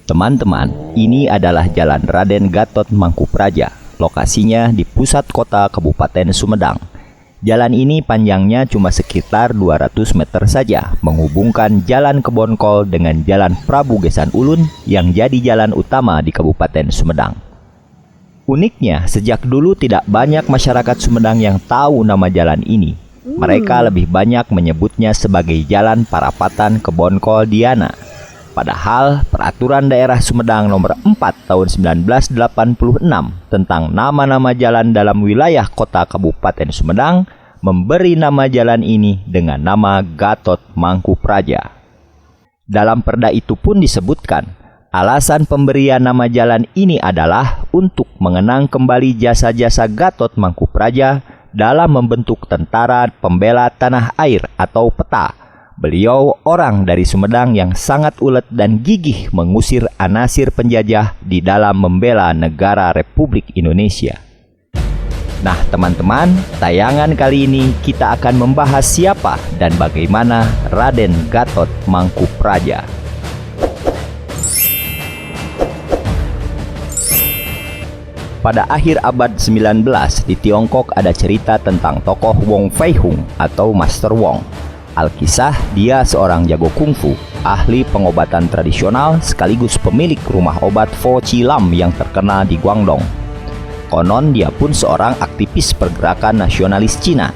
Teman-teman, ini adalah Jalan Raden Gatot Mangkupraja. Lokasinya di pusat kota Kabupaten Sumedang. Jalan ini panjangnya cuma sekitar 200 meter saja, menghubungkan Jalan Kebonkol dengan Jalan Prabu Gesan Ulun yang jadi jalan utama di Kabupaten Sumedang. Uniknya, sejak dulu tidak banyak masyarakat Sumedang yang tahu nama jalan ini. Mereka lebih banyak menyebutnya sebagai Jalan Parapatan Kebonkol Diana. Padahal Peraturan Daerah Sumedang Nomor 4 Tahun 1986 tentang nama-nama jalan dalam wilayah kota Kabupaten Sumedang memberi nama jalan ini dengan nama Gatot Mangkupraja. Dalam perda itu pun disebutkan, alasan pemberian nama jalan ini adalah untuk mengenang kembali jasa-jasa Gatot Mangkupraja dalam membentuk tentara pembela tanah air atau PETA. Beliau orang dari Sumedang yang sangat ulet dan gigih mengusir anasir penjajah di dalam membela negara Republik Indonesia. Nah teman-teman, tayangan kali ini kita akan membahas siapa dan bagaimana Raden Gatot Mangkupraja. Pada akhir abad 19 di Tiongkok ada cerita tentang tokoh Wong Fei Hung atau Master Wong. Alkisah, dia seorang jago kungfu, ahli pengobatan tradisional sekaligus pemilik rumah obat Fo Chi Lam yang terkenal di Guangdong. Konon dia pun seorang aktivis pergerakan nasionalis Cina.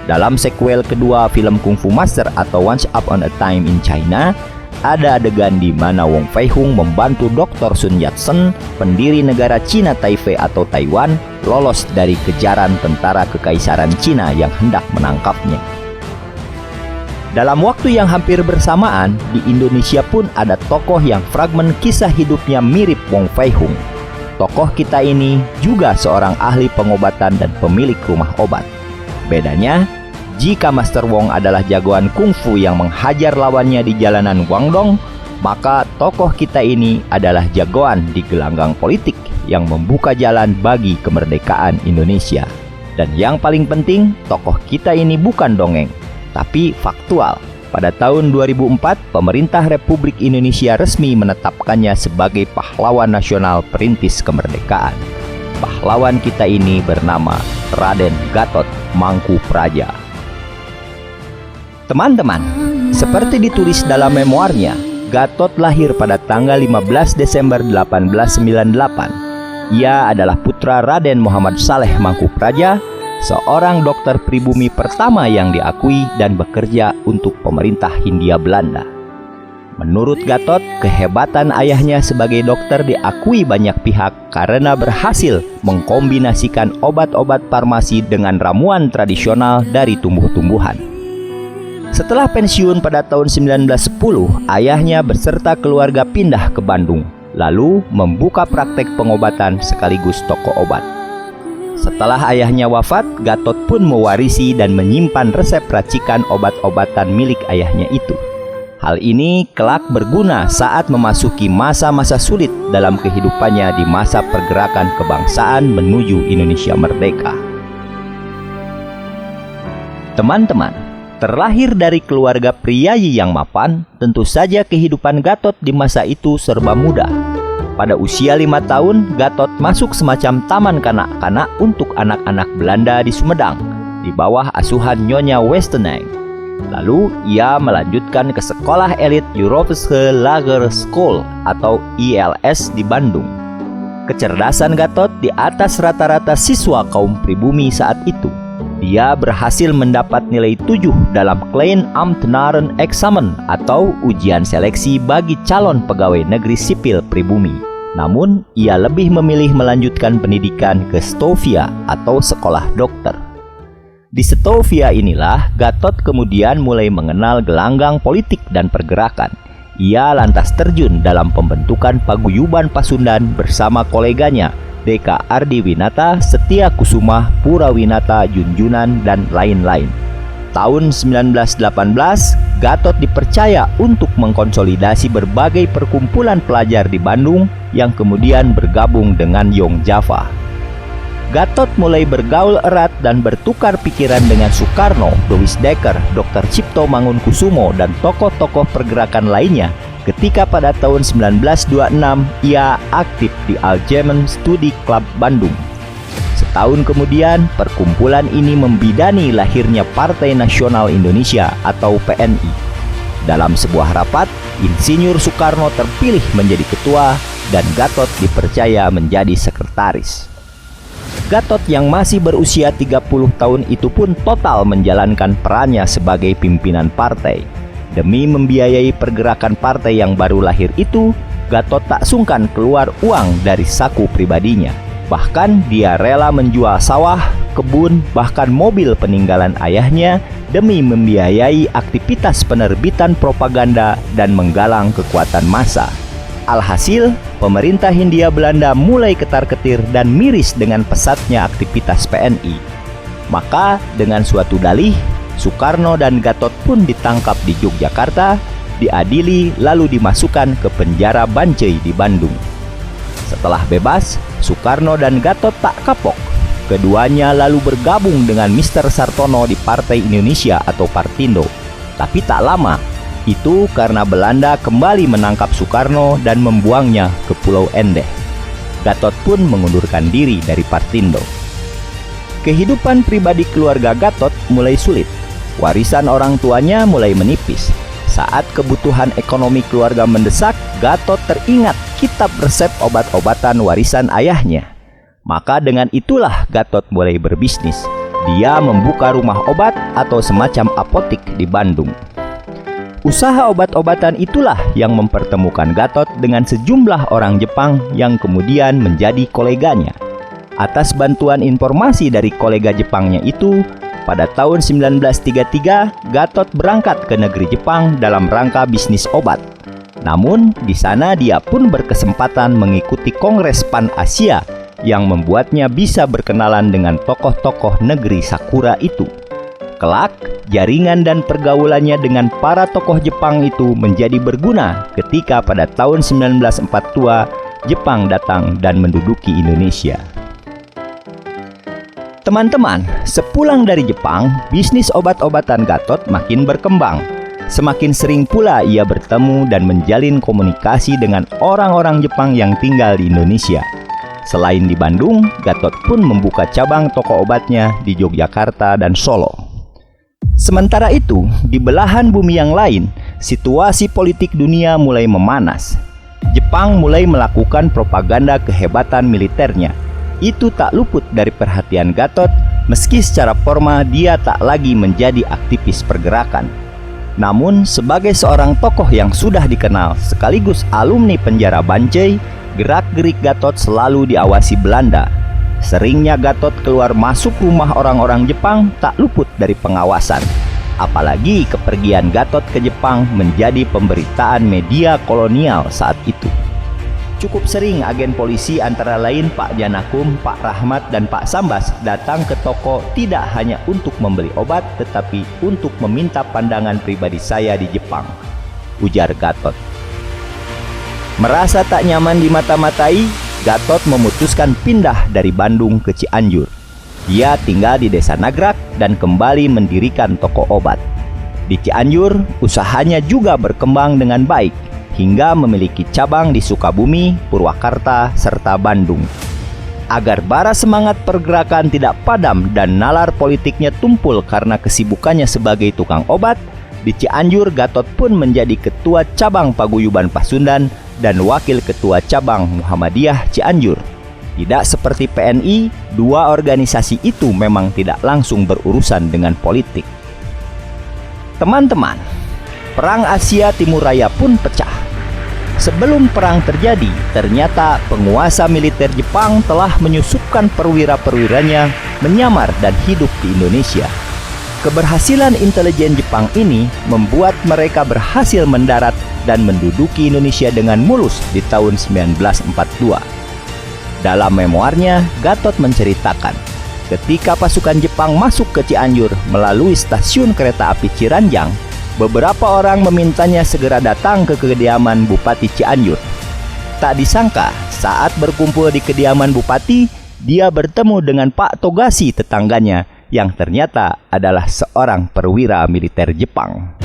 Dalam sequel kedua film Kung Fu Master atau Once Upon a Time in China, ada adegan di mana Wong Fei Hung membantu Dr. Sun Yat-sen, pendiri negara Cina Taipei atau Taiwan, lolos dari kejaran tentara kekaisaran Cina yang hendak menangkapnya. Dalam waktu yang hampir bersamaan, di Indonesia pun ada tokoh yang fragmen kisah hidupnya mirip Wong Fei Hung. Tokoh kita ini juga seorang ahli pengobatan dan pemilik rumah obat. Bedanya, jika Master Wong adalah jagoan kungfu yang menghajar lawannya di jalanan Guangdong, maka tokoh kita ini adalah jagoan di gelanggang politik yang membuka jalan bagi kemerdekaan Indonesia. Dan yang paling penting, tokoh kita ini bukan dongeng, tapi faktual. Pada tahun 2004, pemerintah Republik Indonesia resmi menetapkannya sebagai pahlawan nasional perintis kemerdekaan. Pahlawan kita ini bernama Raden Gatot Mangkupraja. Teman-teman, seperti ditulis dalam memoarnya, Gatot lahir pada tanggal 15 Desember 1898. Ia adalah putra Raden Muhammad Saleh Mangkupraja, seorang dokter pribumi pertama yang diakui dan bekerja untuk pemerintah Hindia Belanda. Menurut Gatot, kehebatan ayahnya sebagai dokter diakui banyak pihak karena berhasil mengkombinasikan obat-obat farmasi dengan ramuan tradisional dari tumbuh-tumbuhan. Setelah pensiun pada tahun 1910, ayahnya beserta keluarga pindah ke Bandung, lalu membuka praktek pengobatan sekaligus toko obat. Setelah ayahnya wafat, Gatot pun mewarisi dan menyimpan resep racikan obat-obatan milik ayahnya itu. Hal ini kelak berguna saat memasuki masa-masa sulit dalam kehidupannya di masa pergerakan kebangsaan menuju Indonesia merdeka. Teman-teman, terlahir dari keluarga priayi yang mapan, tentu saja kehidupan Gatot di masa itu serba mudah. Pada usia 5 tahun, Gatot masuk semacam taman kanak-kanak untuk anak-anak Belanda di Sumedang, di bawah asuhan Nyonya Westeneng. Lalu, ia melanjutkan ke sekolah elit Europese Lager School atau ILS di Bandung. Kecerdasan Gatot di atas rata-rata siswa kaum pribumi saat itu. Dia berhasil mendapat nilai 7 dalam Klein Ambtenaren Examen atau ujian seleksi bagi calon pegawai negeri sipil pribumi. Namun, ia lebih memilih melanjutkan pendidikan ke Stovia atau sekolah dokter. Di Stovia inilah Gatot kemudian mulai mengenal gelanggang politik dan pergerakan. Ia lantas terjun dalam pembentukan paguyuban Pasundan bersama koleganya Deka Ardiwinata, Setia Kusuma, Purawinata, Junjunan, dan lain-lain. Tahun 1918, Gatot dipercaya untuk mengkonsolidasi berbagai perkumpulan pelajar di Bandung yang kemudian bergabung dengan Young Java. Gatot mulai bergaul erat dan bertukar pikiran dengan Soekarno, Doris Dekker, Dr. Cipto Mangunkusumo, dan tokoh-tokoh pergerakan lainnya ketika pada tahun 1926 ia aktif di Algemeen Studi Club Bandung. Setahun kemudian, perkumpulan ini membidani lahirnya Partai Nasional Indonesia atau PNI. Dalam sebuah rapat, Insinyur Soekarno terpilih menjadi ketua dan Gatot dipercaya menjadi sekretaris. Gatot yang masih berusia 30 tahun itu pun total menjalankan perannya sebagai pimpinan partai. Demi membiayai pergerakan partai yang baru lahir itu, Gatot tak sungkan keluar uang dari saku pribadinya. Bahkan dia rela menjual sawah, kebun, bahkan mobil peninggalan ayahnya demi membiayai aktivitas penerbitan propaganda dan menggalang kekuatan massa. Alhasil, pemerintah Hindia Belanda mulai ketar-ketir dan miris dengan pesatnya aktivitas PNI. Maka dengan suatu dalih, Soekarno dan Gatot pun ditangkap di Yogyakarta, diadili lalu dimasukkan ke penjara Bancai di Bandung. Setelah bebas, Soekarno dan Gatot tak kapok. Keduanya lalu bergabung dengan Mr. Sartono di Partai Indonesia atau Partindo. Tapi tak lama, itu karena Belanda kembali menangkap Soekarno dan membuangnya ke Pulau Endeh. Gatot pun mengundurkan diri dari Partindo. Kehidupan pribadi keluarga Gatot mulai sulit. Warisan orang tuanya mulai menipis. Saat kebutuhan ekonomi keluarga mendesak, Gatot teringat kitab resep obat-obatan warisan ayahnya. Maka dengan itulah Gatot mulai berbisnis. Dia membuka rumah obat atau semacam apotik di Bandung. Usaha obat-obatan itulah yang mempertemukan Gatot dengan sejumlah orang Jepang yang kemudian menjadi koleganya. Atas bantuan informasi dari kolega Jepangnya itu, pada tahun 1933, Gatot berangkat ke negeri Jepang dalam rangka bisnis obat. Namun, di sana dia pun berkesempatan mengikuti Kongres Pan-Asia yang membuatnya bisa berkenalan dengan tokoh-tokoh negeri Sakura itu. Kelak, jaringan dan pergaulannya dengan para tokoh Jepang itu menjadi berguna ketika pada tahun 1942 Jepang datang dan menduduki Indonesia. Teman-teman, sepulang dari Jepang, bisnis obat-obatan Gatot makin berkembang. Semakin sering pula ia bertemu dan menjalin komunikasi dengan orang-orang Jepang yang tinggal di Indonesia. Selain di Bandung, Gatot pun membuka cabang toko obatnya di Yogyakarta dan Solo. Sementara itu, di belahan bumi yang lain, situasi politik dunia mulai memanas. Jepang mulai melakukan propaganda kehebatan militernya. Itu tak luput dari perhatian Gatot, meski secara formal dia tak lagi menjadi aktivis pergerakan. Namun, sebagai seorang tokoh yang sudah dikenal sekaligus alumni penjara Bancai, gerak-gerik Gatot selalu diawasi Belanda. Seringnya Gatot keluar masuk rumah orang-orang Jepang tak luput dari pengawasan. Apalagi kepergian Gatot ke Jepang menjadi pemberitaan media kolonial saat itu. Cukup sering agen polisi antara lain Pak Janakum, Pak Rahmat, dan Pak Sambas datang ke toko tidak hanya untuk membeli obat, tetapi untuk meminta pandangan pribadi saya di Jepang, ujar Gatot. Merasa tak nyaman dimata-matai, Gatot memutuskan pindah dari Bandung ke Cianjur. Dia tinggal di Desa Nagrak dan kembali mendirikan toko obat. Di Cianjur, usahanya juga berkembang dengan baik, hingga memiliki cabang di Sukabumi, Purwakarta, serta Bandung. Agar bara semangat pergerakan tidak padam dan nalar politiknya tumpul karena kesibukannya sebagai tukang obat, di Cianjur Gatot pun menjadi ketua cabang Paguyuban Pasundan dan wakil ketua cabang Muhammadiyah Cianjur. Tidak seperti PNI, dua organisasi itu memang tidak langsung berurusan dengan politik. Teman-teman, Perang Asia Timur Raya pun pecah. Sebelum perang terjadi, ternyata penguasa militer Jepang telah menyusupkan perwira-perwiranya menyamar dan hidup di Indonesia. Keberhasilan intelijen Jepang ini membuat mereka berhasil mendarat dan menduduki Indonesia dengan mulus di tahun 1942. Dalam memoarnya, Gatot menceritakan, ketika pasukan Jepang masuk ke Cianjur melalui stasiun kereta api Ciranjang, beberapa orang memintanya segera datang ke kediaman Bupati Cianjur. Tak disangka, saat berkumpul di kediaman Bupati, dia bertemu dengan Pak Togashi tetangganya, yang ternyata adalah seorang perwira militer Jepang.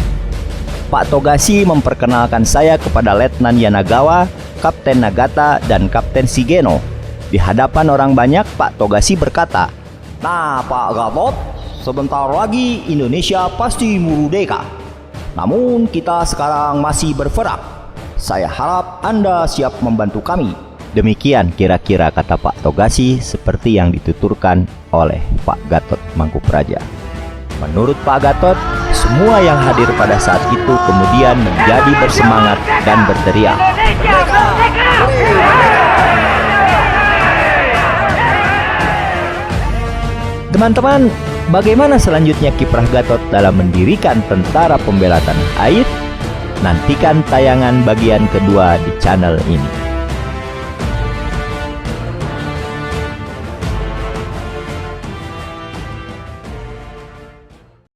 Pak Togashi memperkenalkan saya kepada Letnan Yanagawa, Kapten Nagata, dan Kapten Shigeno. Di hadapan orang banyak, Pak Togashi berkata, "Nah, Pak Gatot, sebentar lagi Indonesia pasti merdeka. Namun kita sekarang masih berperang. Saya harap Anda siap membantu kami." Demikian kira-kira kata Pak Togashi seperti yang dituturkan oleh Pak Gatot Mangkupraja. Menurut Pak Gatot, semua yang hadir pada saat itu kemudian menjadi bersemangat dan berteriak, Teman-teman, bagaimana selanjutnya kiprah Gatot dalam mendirikan Tentara Pembela Tanah Air? Nantikan tayangan bagian kedua di channel ini.